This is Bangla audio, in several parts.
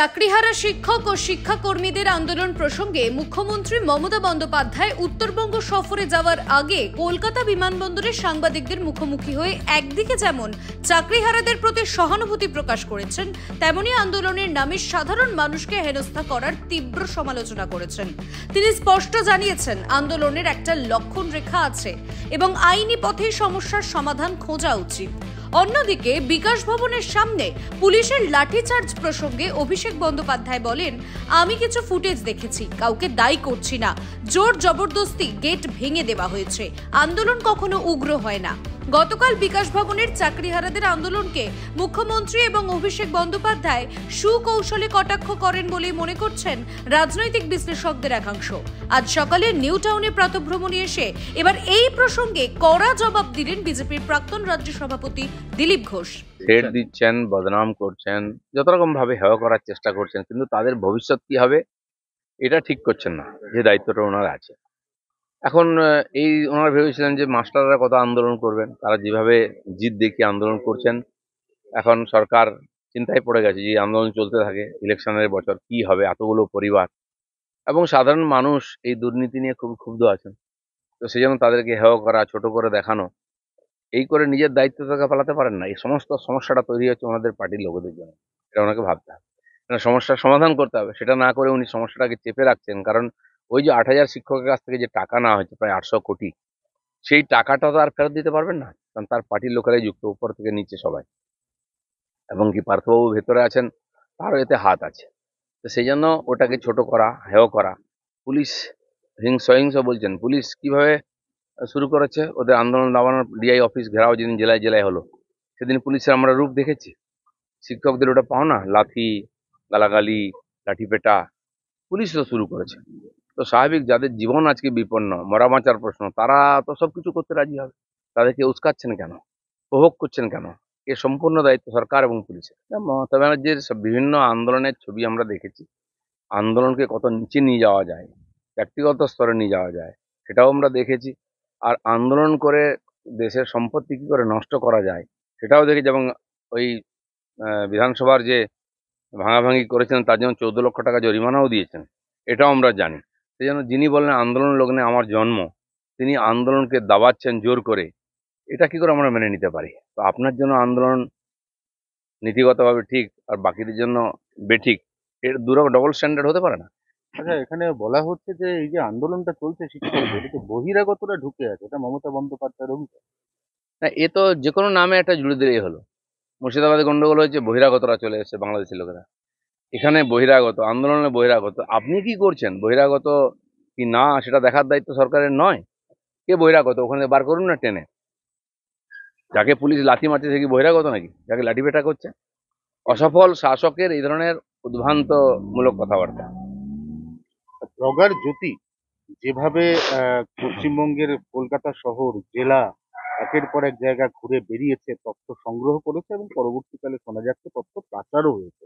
চাকরিহারা শিক্ষক ও শিক্ষাকর্মীদের আন্দোলন প্রসঙ্গে মুখ্যমন্ত্রী মমতা বন্দ্যোপাধ্যায় উত্তরবঙ্গ সফরে যাওয়ার আগে কলকাতা বিমানবন্দরে সাংবাদিকদের মুখোমুখি হয়ে একদিকে যেমন চাকরিহারাদের প্রতি সহানুভূতি প্রকাশ করেছেন, তেমনি আন্দোলনের নামে সাধারণ মানুষকে হেনস্থা করার তীব্র সমালোচনা করেছেন। তিনি স্পষ্ট জানিয়েছেন, আন্দোলনের একটা লক্ষণ রেখা আছে এবং আইনি পথে সমস্যার সমাধান খোঁজা উচিত। অন্যদিকে বিকাশ ভবনের সামনে পুলিশের লাঠিচার্জ প্রসঙ্গে অভিষেক বন্দ্যোপাধ্যায় বলেন, আমি কিছু ফুটেজ দেখেছি, কাউকে দায়ী করছি না। জোর জবরদস্তি গেট ভেঙে দেওয়া হয়েছে। আন্দোলন কখনো উগ্র হয় না। গতকাল বিকাশ ভবনের চাকরিহারাদের আন্দোলনকে মুখ্যমন্ত্রী এবং অভিষেক বন্দ্যোপাধ্যায় সুকৌশলে কটাক্ষ করেন বলে মনে করছেন রাজনৈতিক বিশ্লেষকদের একাংশ। আজ সকালে নিউ টাউনে প্রাতঃভ্রমণে এসে এবার এই প্রসঙ্গে কড়া জবাব দিলেন বিজেপির প্রাক্তন রাজ্য সভাপতি দিলীপ ঘোষ। থ্রেট দিচ্ছেন, বদনাম করছেন, যত রকম ভাবে হেয় করার চেষ্টা করছেন, কিন্তু তাদের ভবিষ্যৎ কি হবে এটা ঠিক করছেন না, যে দায়িত্বটা ওনার আছে। এখন ওনারা ভেবেছিলেন যে মাস্টাররা কত আন্দোলন করবেন, তারা যেভাবে জিদ দেখিয়ে আন্দোলন করছেন, এখন সরকার চিন্তায় পড়ে গেছে যে আন্দোলন চলতে থাকে, ইলেকশনের বছর কি হবে, এতগুলো পরিবার এবং সাধারণ মানুষ এই দুর্নীতি নিয়ে খুব ক্ষুব্ধ আছেন। তো সেই জন্য তাদেরকে হেয় করা, ছোট করে দেখানো, এই করে নিজের দায়িত্ব থেকে পালাতে পারেন না। এই সমস্ত সমস্যাটা তৈরি হচ্ছে ওনাদের পার্টির লোকেদের জন্য, এটা ওনাকে ভাবতে হবে। সমস্যার সমাধান করতে হবে, সেটা না করে উনি সমস্যাটাকে চেপে রাখছেন। কারণ ওই যে 8,000 শিক্ষকের কাছ থেকে যে টাকা নেওয়া হয়েছে, প্রায় 800 কোটি, সেই টাকাটা তো আর ফেরত দিতে পারবেন না, কারণ তার পার্টির লোকেরাই যুক্ত, উপর থেকে নিচে সবাই। এবং কি পার্থবাবু ভেতরে আছেন, তারও এতে হাত আছে। তো সেই জন্য ওটাকে ছোট করা, হেয় করা, পুলিশ সহিংস বলছেন। পুলিশ কিভাবে শুরু করেছে ওদের আন্দোলন দাবানোর, ডিআই অফিস ঘেরাও যেদিন জেলায় জেলায় হলো, সেদিন পুলিশের আমরা রূপ দেখেছি। শিক্ষকদের ওটা পাও না, লাঠি, গালাগালি, লাঠি পেটা, পুলিশ তো শুরু করেছে। তো স্বাভাবিক, যাদের জীবন আজকে বিপন্ন, মরা বাঁচার প্রশ্ন, তারা তো সবকিছু করতে রাজি হবে। তাদেরকে উস্কাচ্ছেন কেন, উপভোগ করছেন কেন? এর সম্পূর্ণ দায়িত্ব সরকার এবং পুলিশের। মমতা ব্যানার্জির বিভিন্ন আন্দোলনের ছবি আমরা দেখেছি। আন্দোলনকে কত নিচে নিয়ে যাওয়া যায়, ব্যক্তিগত স্তরে নিয়ে যাওয়া যায়, সেটাও আমরা দেখেছি। আর আন্দোলন করে দেশের সম্পত্তি কি করে নষ্ট করা যায়, সেটাও দেখেছি। এবং ওই বিধানসভার যে ভাঙাভাঙি করেছেন, তার জন্য 14 লক্ষ টাকা জরিমানাও দিয়েছেন, এটাও আমরা জানি। সেই জন্য যিনি বললেন আন্দোলন লগ্নে আমার জন্ম, তিনি আন্দোলনকে দাবাচ্ছেন জোর করে, এটা কি করে আমরা মেনে নিতে পারি? তো আপনার জন্য আন্দোলন নীতিগতভাবে ঠিক আর বাকিদের জন্য বেঠিক, এর ডবল স্ট্যান্ডার্ড হতে পারে না। আচ্ছা, এখানে বলা হচ্ছে যে এই যে আন্দোলনটা চলছে শিক্ষকদের, এতে বহিরাগতরা ঢুকে আছে, এটা মমতা বন্দ্যোপাধ্যায়ের অভিযোগ। না, এ তো যে কোনো নামে একটা জুড়ে দিলেই হলো। মুর্শিদাবাদে গন্ডগোল হয়েছে, বহিরাগতরা চলে এসেছে, বাংলাদেশি লোকেরা। এখানে বহিরাগত, আন্দোলনে বহিরাগত। আপনি কি করছেন, বহিরাগত কি না সেটা দেখার দায়িত্ব সরকারের নয়? কে বহিরাগত ওখানে বার করুন না টেনে। যাকে পুলিশ লাথি মারছে সে কি বহিরাগত নাকি, যাকে লাঠি পেটা করছে? অসফল শাসকের এই ধরনের উদ্ভ্রান্তমূলক কথাবার্তা। ব্লগার জ্যোতি যেভাবে পশ্চিমবঙ্গের কলকাতা শহর, জেলা, একের পর এক জায়গা ঘুরে বেরিয়েছে, তথ্য সংগ্রহ করেছে এবং পরবর্তীকালে শোনা যাচ্ছে তথ্য পাচারও হয়েছে।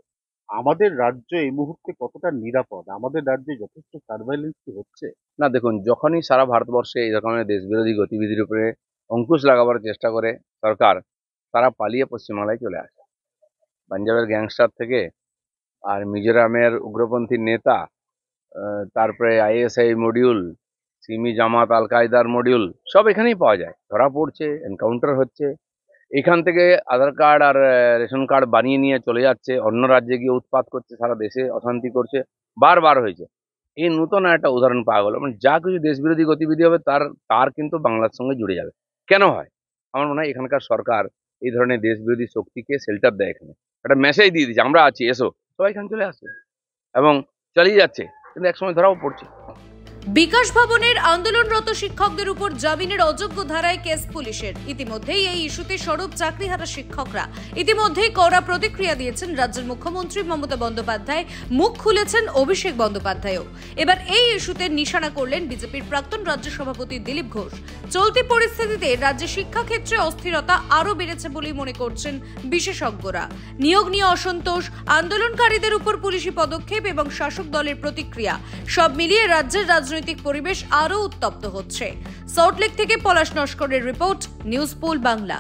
আমাদের রাজ্য এই মুহূর্তে কতটা নিরাপদ? আমাদের রাজ্যে যথেষ্ট সার্ভাইলেন্স কি হচ্ছে? না, দেখুন, যখনই সারা ভারতবর্ষে এই রকমের দেশবিরোধী গতিবিধির উপরে অঙ্কুশ লাগাবার চেষ্টা করে সরকার, তারা পালিয়ে পশ্চিমবাংলায় চলে আসে। পাঞ্জাবের গ্যাংস্টার থেকে আর মিজোরামের উগ্রপন্থী নেতা, তারপরে আইএসআই মডিউল, সিমি জামাত আল কায়দার মডিউল, সব এখানেই পাওয়া যায়। ধরা পড়ছে, এনকাউন্টার হচ্ছে। এখান থেকে আধার কার্ড আর রেশন কার্ড বানিয়ে নিয়ে চলে যাচ্ছে, অন্য রাজ্যে গিয়ে উৎপাত করছে, সারা দেশে অশান্তি করছে, বারবার হয়েছে। এই নূতন একটা উদাহরণ পাওয়া গেল। মানে যা কিছু দেশবিরোধী গতিবিধি হবে তার কিন্তু বাংলার সঙ্গে জুড়ে যাবে। কেন হয়? আমার মনে হয় এখানকার সরকার এই ধরনের দেশবিরোধী শক্তিকে শেল্টার দেয়। এখানে একটা মেসেজ দিয়ে দিচ্ছে, আমরা আছি, এসো, সবাই এখানে চলে আসছে এবং চালিয়ে যাচ্ছে, কিন্তু একসময় ধরাও পড়ছে। বিকাশ ভবনের আন্দোলনরত শিক্ষকদের উপর জামিনের অযোগ্য ধারায় কেস পুলিশের। ইতিমধ্যেই এই ইস্যুতে সরব চাকরিহারা শিক্ষকরা। ইতিমধ্যেই কড়া প্রতিক্রিয়া দিয়েছেন রাজ্যের মুখ্যমন্ত্রী মমতা বন্দ্যোপাধ্যায়, মুখ খুলেছেন অভিষেক বন্দ্যোপাধ্যায়ও। এবার এই ইস্যুতে নিশানা করলেন বিজেপির প্রাক্তন রাজ্য সভাপতি দিলীপ ঘোষ। চলতি পরিস্থিতিতে রাজ্যে শিক্ষাক্ষেত্রে অস্থিরতা আরও বেড়েছে বলেই মনে করছেন বিশেষজ্ঞরা। নিয়োগ নিয়ে অসন্তোষ, আন্দোলনকারীদের উপর পুলিশি পদক্ষেপ এবং শাসক দলের প্রতিক্রিয়া, সব মিলিয়ে রাজ্যের রাজনৈতিক পরিবেশ আরও উত্তপ্ত হচ্ছে। সল্টলেক থেকে পলাশ নস্করের রিপোর্ট, নিউজ পোল বাংলা।